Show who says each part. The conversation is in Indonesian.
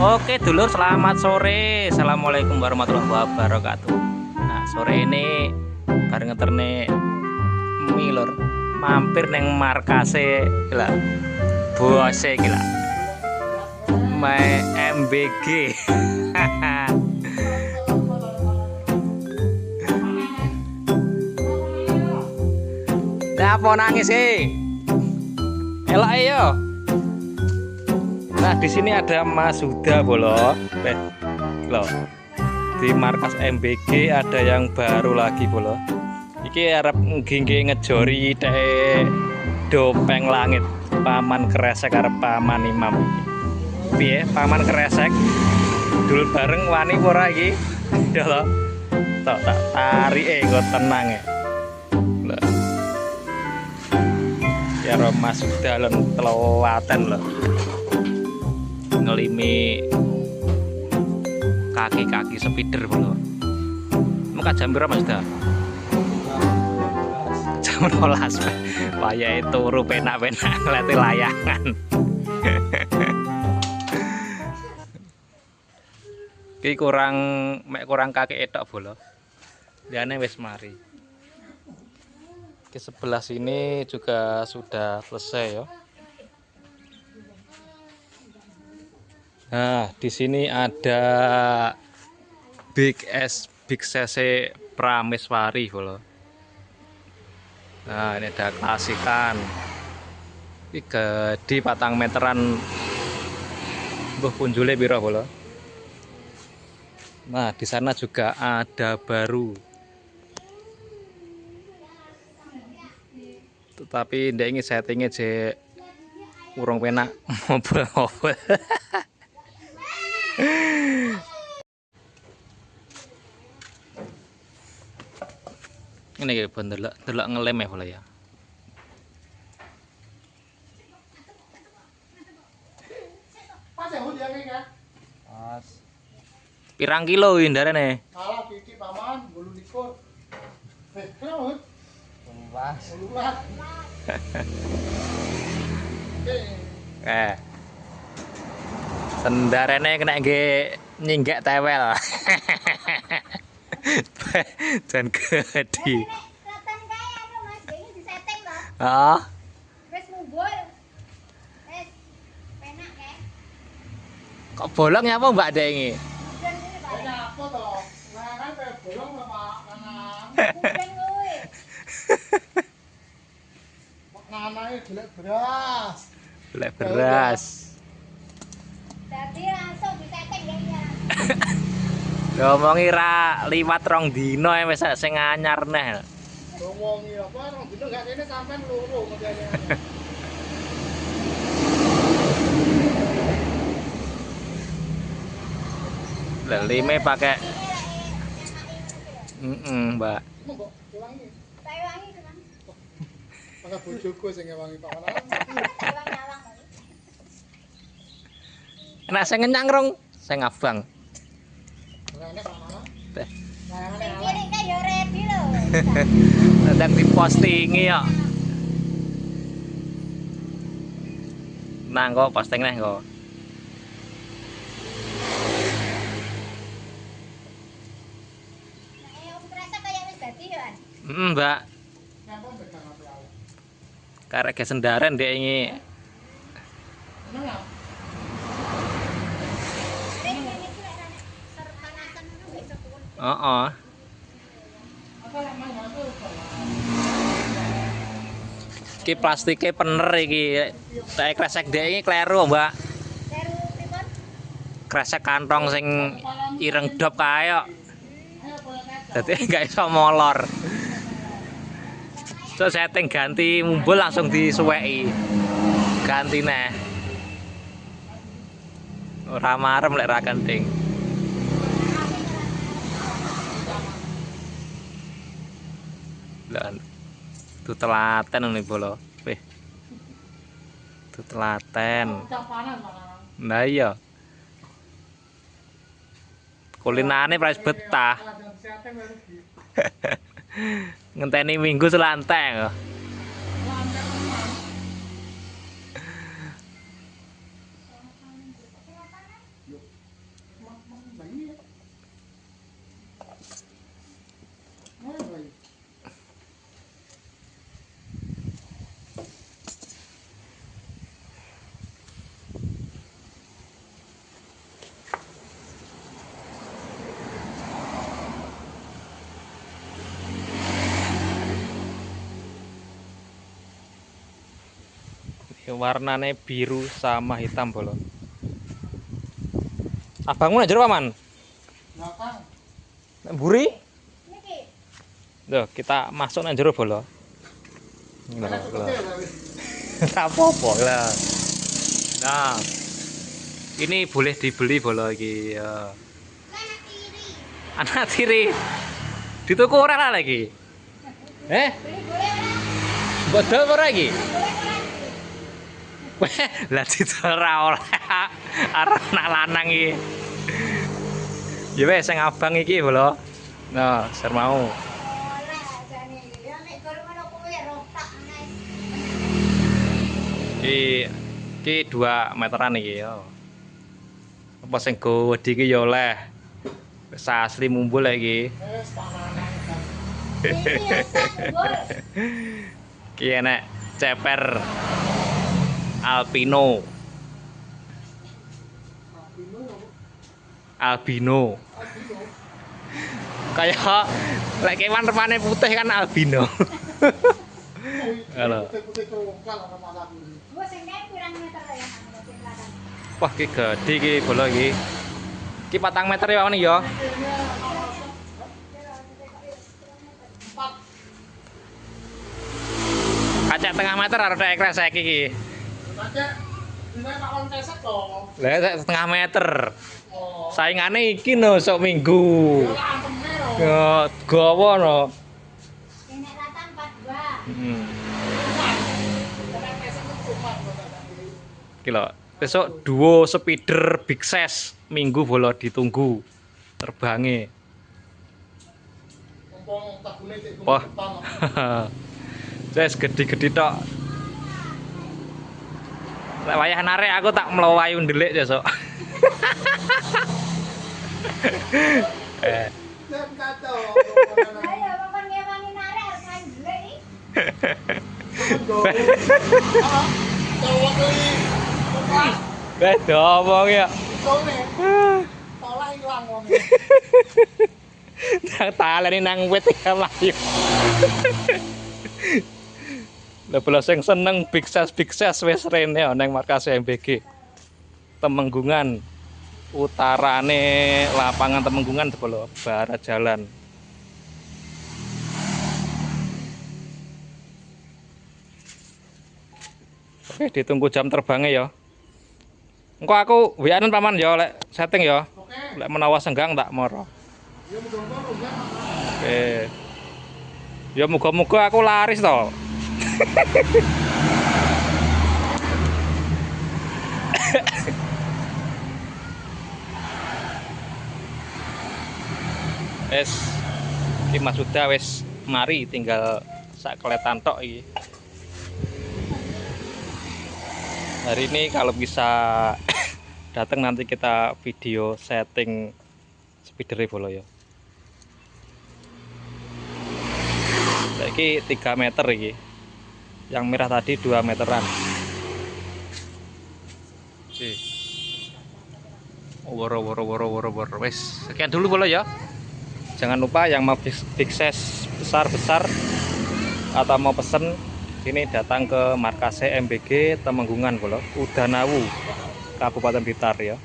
Speaker 1: Oke dulur, selamat sore. Assalamualaikum warahmatullahi wabarakatuh. Nah, sore ini bareng ngeterne milur mampir neng markase gila. Bose gila. MBG. Apa nangis sih? Elok yo. Nah, di sini ada Mas Huda bolo. Loh. Di markas MBG ada yang baru lagi bolo. Iki arep ngejori teh dopeng langit. Paman Kresek arep paman Imam. Piye? Paman Kresek. Dul bareng wani ora iki? Ya lho. Tak tarik kok tenang ya. Loh. Ya Mas Huda lon telaten loh. Ngelimi kaki-kaki speeder bro. Muka jam berapa Mas Dah? Jam 12. Wayahe turu penak-penak ngleti layangan. Iki kurang kaki etok bolo. Liyane wis mari. Ke sebelah sini juga sudah selesai ya. Nah, di sini ada Big CC Prameswari bolo. Nah, ini ada klasikan. Di 4 meteran. Mbuh punjule piro bolo. Nah, di sana juga ada baru. Tetapi ndek ini settingnya je urung penak mobil. Ini kayak delok ngelem ya boleh ya. Pas. Pirang kilo indarane?
Speaker 2: Salah titik paman 18. Kenapa? 18.
Speaker 1: Sendarane kena nyinggak tewel. Dan gede. Oh. Kok bolong ya apa Mbak Dengi?
Speaker 2: Apa toh? Nah, kan bolong Pak Nanang. Nanangnya golek beras.
Speaker 1: Golek beras.
Speaker 3: Jadi langsung disetting ya.
Speaker 1: Ngomongi ra liwat 2 dino wis sing anyar neh.
Speaker 2: Ngomongi apa 2 dino gak kene sampean loro ngene.
Speaker 1: Lime pakai Mbak.
Speaker 2: Mbok ulangi.
Speaker 3: Saya wangi tenan.
Speaker 2: Pakai bojoku sing ngewangi Pak Nanang.
Speaker 3: Nyawang-nyawang.
Speaker 1: Enak sing ngenyang rong, sing abang.
Speaker 2: Rene Pak Nanang.
Speaker 1: Teh.
Speaker 3: Sing cilik kan ya ready lho.
Speaker 1: Sedang dipostingi ya. Nah kok posting neh kok. Mbak.
Speaker 2: Nyapa pegang api awak.
Speaker 1: Karek sendaren dia ini.
Speaker 2: Nenang.
Speaker 1: Oh.
Speaker 2: Apa namanya tuh?
Speaker 1: Iki plastiknya pener iki. Saya kresek dia ini kleru Mbak. Kresek kantong sing ireng dop kaya. Jadi nggak iso molor. So setting ganti mumbul langsung disuweki. Ganti neh. Ora marem lek ra kenting. Lah itu telaten nih bolo. Wih. Itu telaten. Nah iya. Kulinane price betah. Ngenteni minggu selanteng. Warnanya biru sama hitam bolo. Abangmu nang jero paman?
Speaker 2: Belakang.
Speaker 1: Nek mburi?
Speaker 3: Niki.
Speaker 1: Loh, kita masuk nang jero bolo.
Speaker 2: Enak
Speaker 1: Loh.
Speaker 2: kecil tapi.
Speaker 1: Tak apa-apa lah. Nah. Ini boleh dibeli bolo iki ya.
Speaker 3: Anak tiri.
Speaker 1: Anak tiri. Dituku ora lah lagi.
Speaker 3: Beli boleh ora?
Speaker 1: Bodol ora iki?
Speaker 3: Boleh ora?
Speaker 1: Weh, lah didol ora. Arep anak lanang iki. Ya wes sing abang iki bolo. Nah, ser mau.
Speaker 3: Oleh jane iki. Ya nek guru ngono kuwi rotak aneh.
Speaker 1: Iki 2 meteran iki ya. Apa sing gede iki ya oleh. Wis asli mumbul iki.
Speaker 2: Wes panganan.
Speaker 3: Ini ya sanggul.
Speaker 1: Iki enek ceper albino. Albino. Kayak lek kewan rupane putih kan albino. Halo.
Speaker 2: Putih-putih coklat ana malah ini.
Speaker 3: Gua sing kae pirang meter ya nang sing belakang.
Speaker 1: Wah, iki gede iki bolo iki. Iki 4 meter ya nih ya. Kacak tengah meter harus ada ekres saiki iki.
Speaker 2: Pakai ini kawan kesek dong.
Speaker 1: Lah setengah meter.
Speaker 2: Oh.
Speaker 1: Saingane iki no sok minggu.
Speaker 2: Ora anteme lho.
Speaker 1: Ya gawa no.
Speaker 3: Sing nek rata 42.
Speaker 2: Kawan kesek itu cuma
Speaker 1: Iki lho, besok duo speeder big size minggu bolo ditunggu terbange.
Speaker 2: Mumpung tabune cek
Speaker 1: Wah.
Speaker 2: ton.
Speaker 1: Wes gede-gede tok. Lek wayah narik aku tak mlowayu ndelik besok.
Speaker 2: Jam kacau.
Speaker 3: Ayo papan ngewangi narik harus main dhewe iki.
Speaker 2: Cowok li. Wah,
Speaker 1: Wes domong ya.
Speaker 2: sone. Pola ilang wong.
Speaker 1: Nang taleni nang wit ya mlayu. Lah bolo sing seneng big size wis rene nang markas MBG. Temenggungan utarane lapangan Temenggungan bolo barat jalan. Oke, ditunggu jam terbangnya ya. Engko aku WA-an paman ya lek setting ya.
Speaker 2: Oke.
Speaker 1: Lek menawa senggang tak moro.
Speaker 2: Ya mudah-mudahan ya.
Speaker 1: Oke. Ya muga-muga aku laris to. Wes iki Mas Suda wis mari tinggal sak keletan tok iki. Hari ini kalau bisa datang nanti kita video setting speeder bolo ya. Saiki 3 meter iki. Yang merah tadi 2 meteran. Oke. Woro. Wes, sekian dulu bolo ya. Jangan lupa yang mau big size besar-besar atau mau pesen ini datang ke markas MBG Temenggungan bolo, Udanawu, Kabupaten Blitar ya.